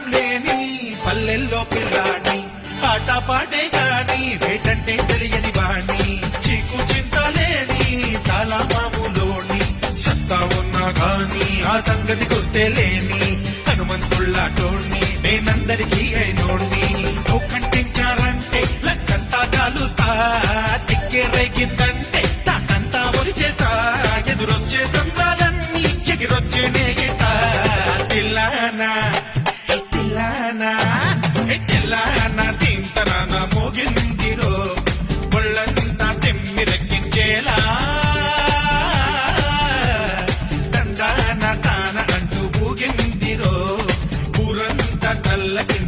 ఆడంబరం లేని పల్లెల్లో పిల్లాని పాట పాడే గాని వేటంటే తెలియని వాణ్ణి చీకు చింత లేని చాలా మామూలోని సత్తా ఉన్నా గాని ఆ సంగతి గుర్తేలేని హనుమంతుల్లాటోణ్ణి నేనందరికీ అయినోణ్ణి కంటించారంటే లక్కంతా కాలుస్తా తిక్కే రేగిందంటే తాటంతా ఒలిచేస్తా ఎదురొచ్చే సంద్రాలన్నీ ఎగిరొచ్చే నేగిట తిల్లానా తిల్లానా తెల్లానా తింటరానా మోగిందిరో ఒళ్ళంతా తెమ్మిరెక్కించేలా దండాన తాన అంటూ ఊగిందిరో ఊరంతా తల్లకి